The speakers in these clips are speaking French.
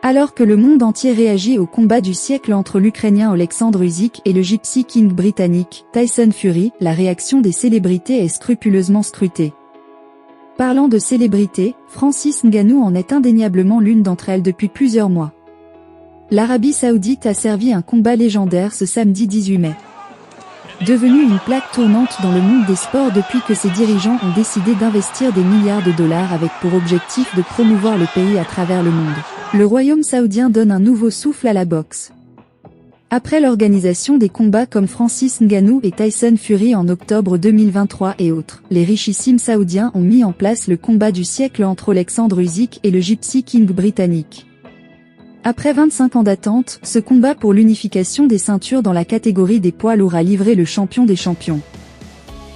Alors que le monde entier réagit au combat du siècle entre l'Ukrainien Oleksandr Usyk et le Gypsy King britannique Tyson Fury, la réaction des célébrités est scrupuleusement scrutée. Parlant de célébrités, Francis Ngannou en est indéniablement l'une d'entre elles depuis plusieurs mois. L'Arabie Saoudite a servi un combat légendaire ce samedi 18 mai. Devenu une plaque tournante dans le monde des sports depuis que ses dirigeants ont décidé d'investir des milliards de dollars avec pour objectif de promouvoir le pays à travers le monde. Le royaume saoudien donne un nouveau souffle à la boxe. Après l'organisation des combats comme Francis Ngannou et Tyson Fury en octobre 2023 et autres, les richissimes saoudiens ont mis en place le combat du siècle entre Oleksandr Usyk et le Gypsy King britannique. Après 25 ans d'attente, ce combat pour l'unification des ceintures dans la catégorie des poids lourds a livré le champion des champions.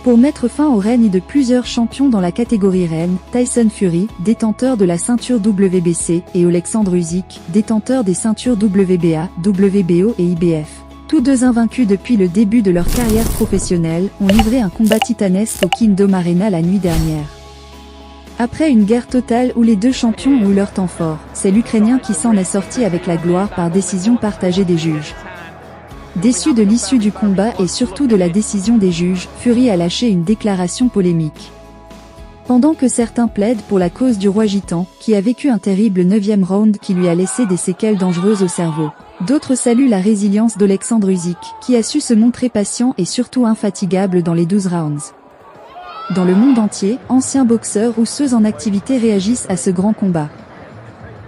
Pour mettre fin au règne de plusieurs champions dans la catégorie reine, Tyson Fury, détenteur de la ceinture WBC, et Oleksandr Usyk, détenteur des ceintures WBA, WBO et IBF. Tous deux invaincus depuis le début de leur carrière professionnelle, ont livré un combat titanesque au Kingdom Arena la nuit dernière. Après une guerre totale où les deux champions ont eu leur temps fort, c'est l'Ukrainien qui s'en est sorti avec la gloire par décision partagée des juges. Déçu de l'issue du combat et surtout de la décision des juges, Fury a lâché une déclaration polémique. Pendant que certains plaident pour la cause du roi gitan, qui a vécu un terrible 9e round qui lui a laissé des séquelles dangereuses au cerveau, d'autres saluent la résilience d'Oleksandr Usyk, qui a su se montrer patient et surtout infatigable dans les 12 rounds. Dans le monde entier, anciens boxeurs ou ceux en activité réagissent à ce grand combat.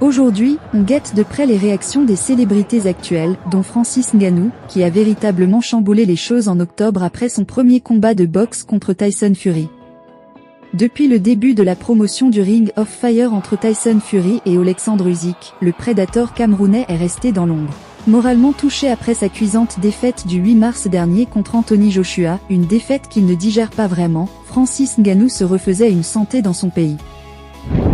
Aujourd'hui, on guette de près les réactions des célébrités actuelles, dont Francis Ngannou, qui a véritablement chamboulé les choses en octobre après son premier combat de boxe contre Tyson Fury. Depuis le début de la promotion du Ring of Fire entre Tyson Fury et Oleksandr Usyk, le prédateur camerounais est resté dans l'ombre. Moralement touché après sa cuisante défaite du 8 mars dernier contre Anthony Joshua, une défaite qu'il ne digère pas vraiment, Francis Ngannou se refaisait une santé dans son pays.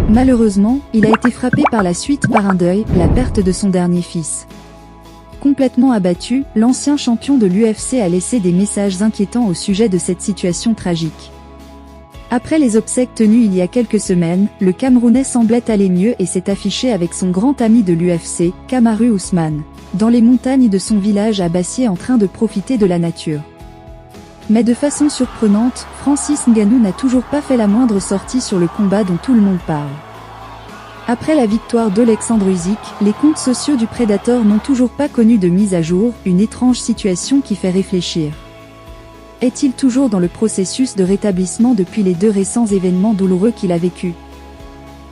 Malheureusement, il a été frappé par la suite par un deuil, la perte de son dernier fils. Complètement abattu, l'ancien champion de l'UFC a laissé des messages inquiétants au sujet de cette situation tragique. Après les obsèques tenues il y a quelques semaines, le Camerounais semblait aller mieux et s'est affiché avec son grand ami de l'UFC, Kamaru Usman, dans les montagnes de son village à Bassier en train de profiter de la nature. Mais de façon surprenante, Francis Ngannou n'a toujours pas fait la moindre sortie sur le combat dont tout le monde parle. Après la victoire d'Oleksandr Usyk, les comptes sociaux du prédateur n'ont toujours pas connu de mise à jour, une étrange situation qui fait réfléchir. Est-il toujours dans le processus de rétablissement depuis les deux récents événements douloureux qu'il a vécus?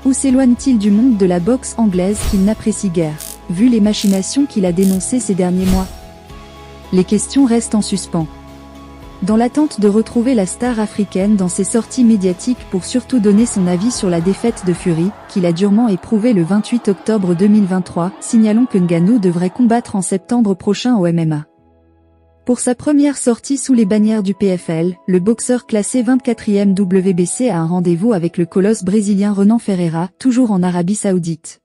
Ou s'éloigne-t-il du monde de la boxe anglaise qu'il n'apprécie guère, vu les machinations qu'il a dénoncées ces derniers mois? Les questions restent en suspens. Dans l'attente de retrouver la star africaine dans ses sorties médiatiques pour surtout donner son avis sur la défaite de Fury, qu'il a durement éprouvé le 28 octobre 2023, signalons que Ngannou devrait combattre en septembre prochain au MMA. Pour sa première sortie sous les bannières du PFL, le boxeur classé 24e WBC a un rendez-vous avec le colosse brésilien Renan Ferreira, toujours en Arabie Saoudite.